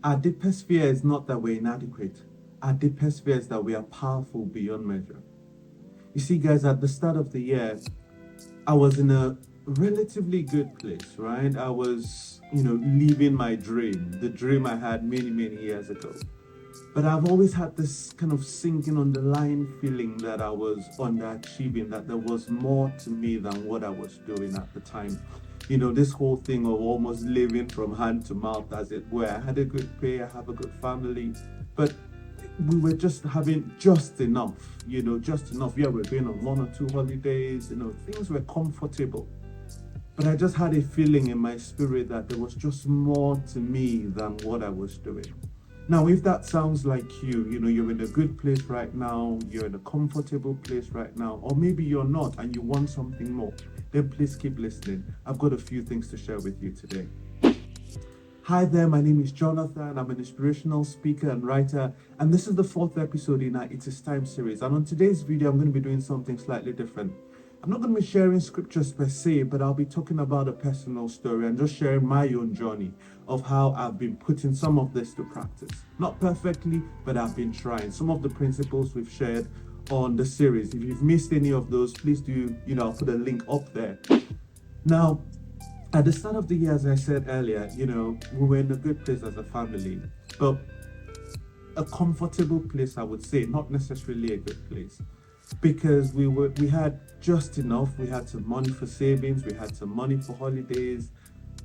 Our deepest fear is not that we're inadequate. Our deepest fear is that we are powerful beyond measure. You see, guys, at the start of the year, I was in a relatively good place, right? I was, living my dream, the dream I had many, many years ago. But I've always had this kind of sinking underlying feeling that I was underachieving, that there was more to me than what I was doing at the time. This whole thing of almost living from hand to mouth, as it were. I had a good pay, I have a good family, but we were just having just enough, just enough. Yeah, we're going on 1 or 2 holidays, things were comfortable. But I just had a feeling in my spirit that there was just more to me than what I was doing. Now, if that sounds like you're in a good place right now, you're in a comfortable place right now, or maybe you're not and you want something more, then please keep listening. I've got a few things to share with you today. Hi there, my name is Jonathan. I'm an inspirational speaker and writer, and this is the 4th episode in our It Is Time series. And on today's video, I'm going to be doing something slightly different. I'm not going to be sharing scriptures per se, but I'll be talking about a personal story and just sharing my own journey of how I've been putting some of this to practice. Not perfectly, but I've been trying. Some of the principles we've shared on the series. If you've missed any of those, please do, I'll put a link up there. Now, at the start of the year, as I said earlier, we were in a good place as a family, but a comfortable place, I would say, not necessarily a good place. Because we had just enough. We had some money for savings, we had some money for holidays,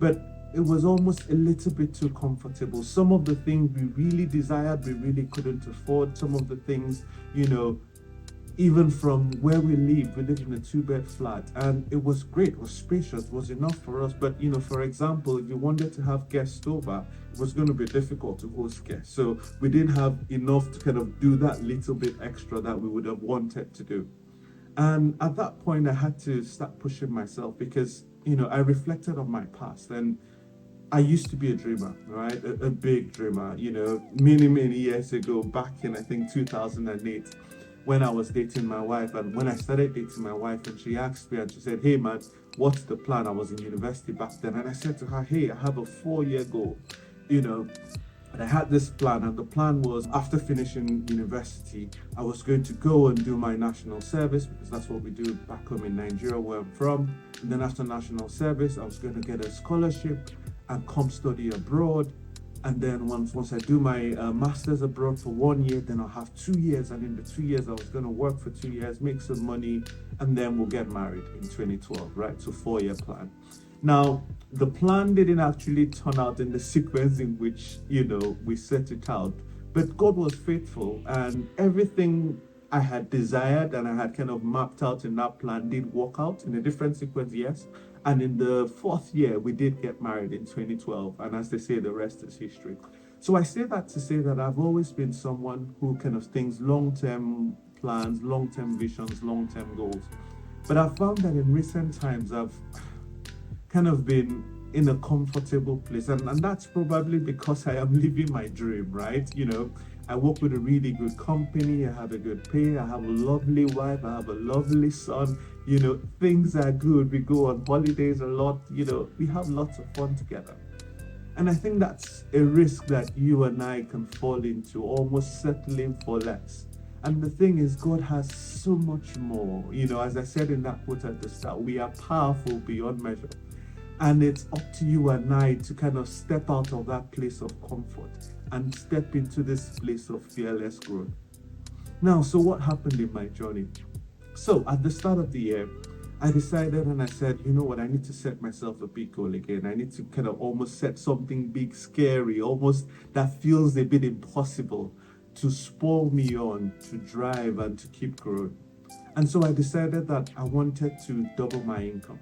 but it was almost a little bit too comfortable. Some of the things we really desired, we really couldn't afford. Some of the things, even from where we lived in a 2-bed flat, and it was great, it was spacious, it was enough for us. But for example, if you wanted to have guests over, it was going to be difficult to host guests. So we didn't have enough to kind of do that little bit extra that we would have wanted to do. And at that point, I had to start pushing myself because, I reflected on my past, and I used to be a dreamer, right? A big dreamer, many, many years ago, back in, I think, 2008. When I was dating my wife, and when I started dating my wife, and she asked me, and she said, "Hey man, what's the plan?" I was in university back then, and I said to her, "Hey, I have a 4-year goal, and I had this plan, and the plan was after finishing university, I was going to go and do my national service, because that's what we do back home in Nigeria, where I'm from. And then after national service, I was going to get a scholarship and come study abroad. And then once I do my master's abroad for 1 year, then I'll have 2 years. And in the 2 years, I was going to work for 2 years, make some money, and then we'll get married in 2012, right? So 4-year plan. Now, the plan didn't actually turn out in the sequence in which, we set it out. But God was faithful, and everything I had desired and I had kind of mapped out in that plan did work out in a different sequence, yes. And in the 4th year, we did get married in 2012. And as they say, the rest is history. So I say that to say that I've always been someone who kind of thinks long-term plans, long-term visions, long-term goals. But I've found that in recent times, I've kind of been in a comfortable place. And that's probably because I am living my dream, right? I work with a really good company, I have a good pay, I have a lovely wife, I have a lovely son, things are good. We go on holidays a lot, we have lots of fun together. And I think that's a risk that you and I can fall into, almost settling for less. And the thing is, God has so much more. As I said in that quote at the start, we are powerful beyond measure. And it's up to you and I to kind of step out of that place of comfort and step into this place of fearless growth. Now, so what happened in my journey? So at the start of the year, I decided and I said, you know what, I need to set myself a big goal again. I need to kind of almost set something big, scary, almost that feels a bit impossible to spur me on, to drive and to keep growing. And so I decided that I wanted to double my income.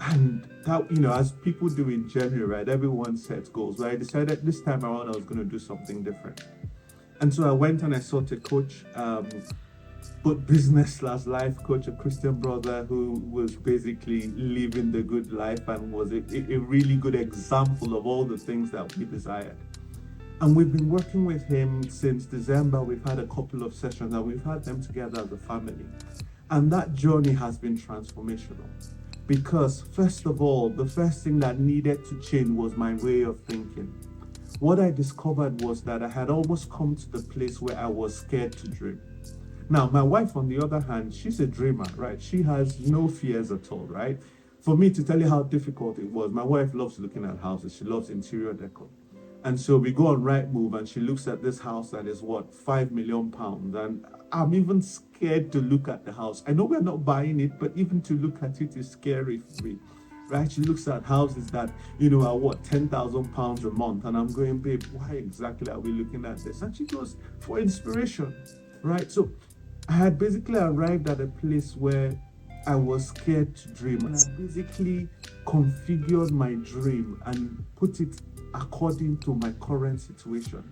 And that, as people do in January, right, everyone sets goals. But I decided this time around I was going to do something different. And so I went and I sought a coach, both business / life coach, a Christian brother who was basically living the good life and was a really good example of all the things that we desired. And we've been working with him since December. We've had a couple of sessions and we've had them together as a family. And that journey has been transformational. Because first of all, the first thing that needed to change was my way of thinking. what I discovered was that I had almost come to the place where I was scared to dream. Now, my wife, on the other hand, she's a dreamer, right? She has no fears at all, right? For me to tell you how difficult it was, my wife loves looking at houses. She loves interior decor. And so we go on Rightmove and she looks at this house that is what, £5 million. And I'm even scared to look at the house. I know we're not buying it, but even to look at it is scary for me. Right? She looks at houses that, are what, £10,000 a month. And I'm going, babe, why exactly are we looking at this? And she goes, for inspiration. Right? So I had basically arrived at a place where I was scared to dream. And I basically configured my dream and put it according to my current situation.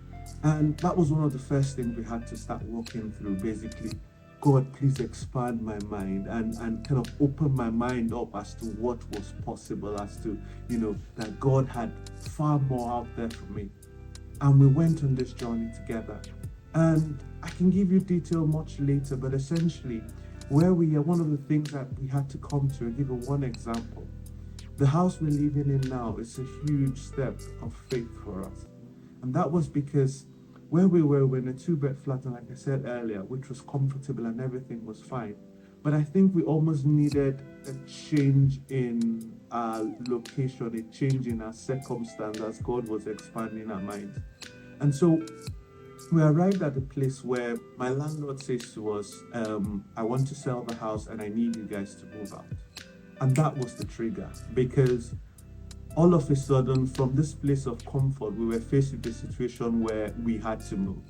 And that was one of the first things we had to start working through. Basically, God, please expand my mind and kind of open my mind up as to what was possible, as to, that God had far more out there for me. And we went on this journey together. And I can give you detail much later, but essentially, where we are, one of the things that we had to come to, I'll give you one example. The house we're living in now is a huge step of faith for us. And that was because where we were in a 2-bed flat, and like I said earlier, which was comfortable and everything was fine. But I think we almost needed a change in our location, a change in our circumstance as God was expanding our minds. And so we arrived at a place where my landlord says to us, I want to sell the house and I need you guys to move out. And that was the trigger, because all of a sudden, from this place of comfort, we were faced with a situation where we had to move,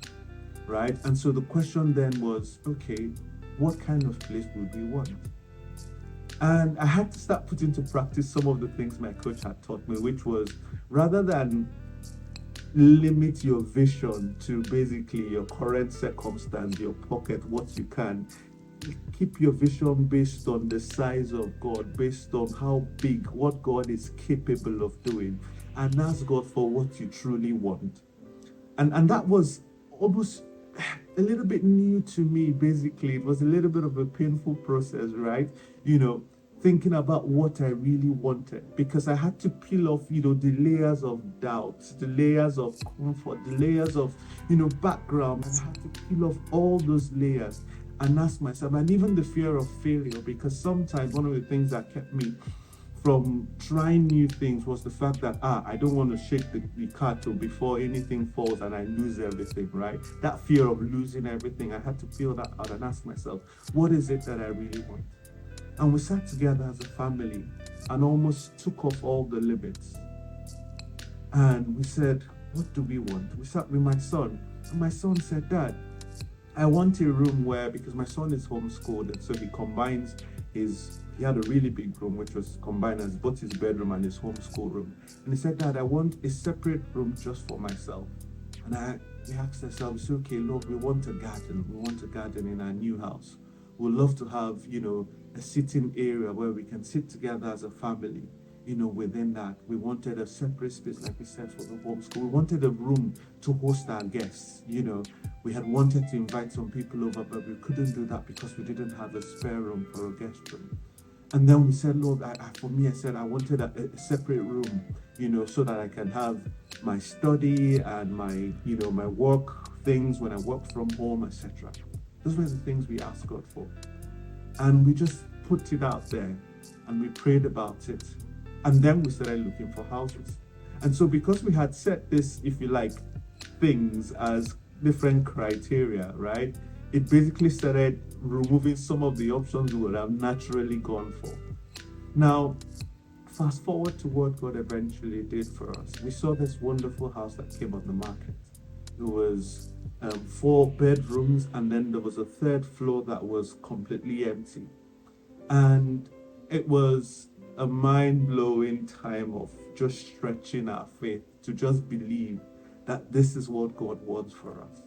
right? And so the question then was, okay, what kind of place would we want? And I had to start putting into practice some of the things my coach had taught me, which was, rather than limit your vision to basically your current circumstance, your pocket, what you can, keep your vision based on the size of God, based on how big, what God is capable of doing, and ask God for what you truly want. And that was almost a little bit new to me. Basically, it was a little bit of a painful process, right? Thinking about what I really wanted, because I had to peel off, the layers of doubt, the layers of comfort, the layers of, background. I had to peel off all those layers and ask myself, and even the fear of failure, because sometimes one of the things that kept me from trying new things was the fact that, I don't want to shake the cattle before anything falls and I lose everything, right? That fear of losing everything, I had to feel that out and ask myself, what is it that I really want? And we sat together as a family and almost took off all the limits. And we said, what do we want? We sat with my son, and my son said, Dad, I want a room where, because my son is homeschooled, and so he had a really big room, which was combined as both his bedroom and his homeschool room. And he said, Dad, I want a separate room just for myself. And we asked ourselves, okay, Lord, we want a garden. We want a garden in our new house. We'd love to have, a sitting area where we can sit together as a family. Within that, we wanted a separate space, like we said, for the homeschool. We wanted a room to host our guests. We had wanted to invite some people over, but we couldn't do that because we didn't have a spare room for a guest room. And then we said, Lord, for me, I said I wanted a separate room, so that I can have my study and my, my work things when I work from home, etc. Those were the things we asked God for. And we just put it out there and we prayed about it. And then we started looking for houses. And so because we had set this, if you like, things as different criteria, right? It basically started removing some of the options we would have naturally gone for. Now, fast forward to what God eventually did for us. We saw this wonderful house that came on the market. It was 4 bedrooms, and then there was a 3rd floor that was completely empty. And it was a mind-blowing time of just stretching our faith to just believe that this is what God wants for us.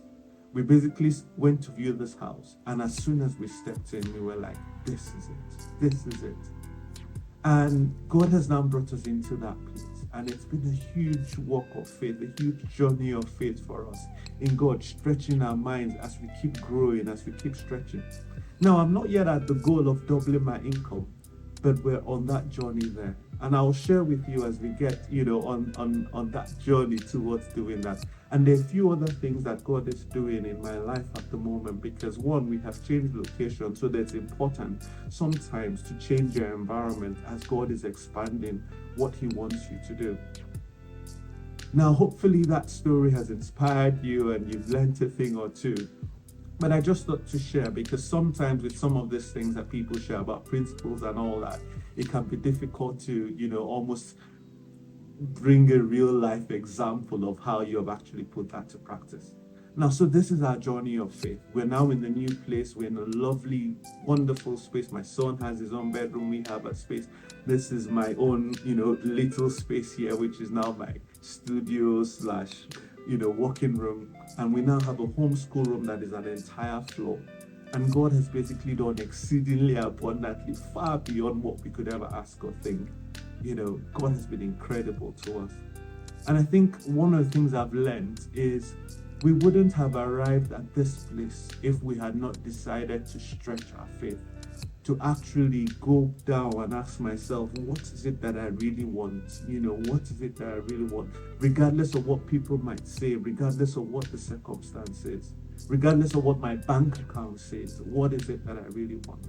We basically went to view this house, and as soon as we stepped in, we were like, this is it, this is it. And God has now brought us into that place. And it's been a huge walk of faith, a huge journey of faith for us in God, stretching our minds as we keep growing, as we keep stretching. Now, I'm not yet at the goal of doubling my income, but we're on that journey there. And I'll share with you as we get, on that journey towards doing that. And there are a few other things that God is doing in my life at the moment, because one, we have changed location, so that's important sometimes to change your environment as God is expanding what He wants you to do. Now, hopefully that story has inspired you and you've learned a thing or two. But I just thought to share, because sometimes with some of these things that people share about principles and all that, it can be difficult to, almost bring a real life example of how you have actually put that to practice. Now, so this is our journey of faith. We're now in the new place. We're in a lovely, wonderful space. My son has his own bedroom. We have a space. This is my own, little space here, which is now my studio / working room. And we now have a homeschool room that is an entire floor. And God has basically done exceedingly abundantly, far beyond what we could ever ask or think. God has been incredible to us. And I think one of the things I've learned is we wouldn't have arrived at this place if we had not decided to stretch our faith, to actually go down and ask myself, what is it that I really want? What is it that I really want? Regardless of what people might say, regardless of what the circumstance is, regardless of what my bank account says, what is it that I really want?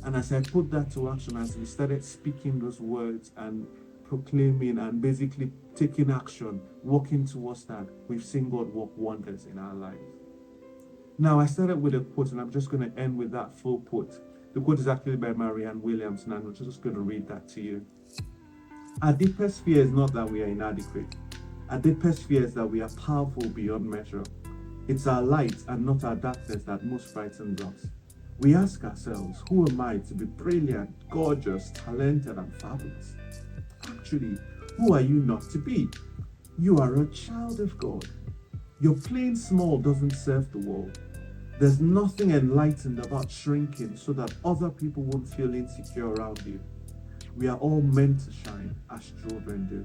And as I put that to action, as we started speaking those words and proclaiming and basically taking action, working towards that, we've seen God work wonders in our lives. Now, I started with a quote, and I'm just going to end with that full quote. The quote is actually by Marianne Williamson, and I'm just going to read that to you. Our deepest fear is not that we are inadequate. Our deepest fear is that we are powerful beyond measure. It's our light and not our darkness that most frightens us. We ask ourselves, who am I to be brilliant, gorgeous, talented, and fabulous? Actually, who are you not to be? You are a child of God. Your playing small doesn't serve the world. There's nothing enlightened about shrinking so that other people won't feel insecure around you. We are all meant to shine as children do.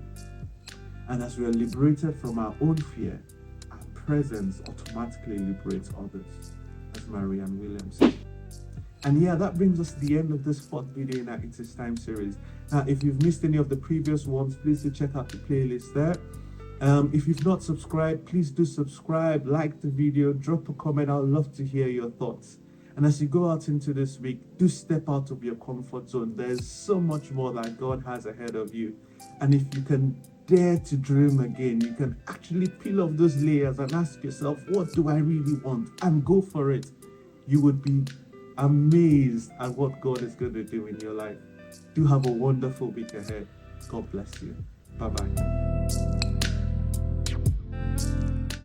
And as we are liberated from our own fear, our presence automatically liberates others, as Marianne Williams said. And yeah, that brings us to the end of this 4th video in our It Is Time series. Now, if you've missed any of the previous ones, please do check out the playlist there. If you've not subscribed, please do subscribe, like the video, drop a comment. I'd love to hear your thoughts. And as you go out into this week, do step out of your comfort zone. There's so much more that God has ahead of you. And if you can dare to dream again, you can actually peel off those layers and ask yourself, what do I really want? And go for it. You would be amazed at what God is going to do in your life. Do have a wonderful week ahead. God bless you. Bye-bye.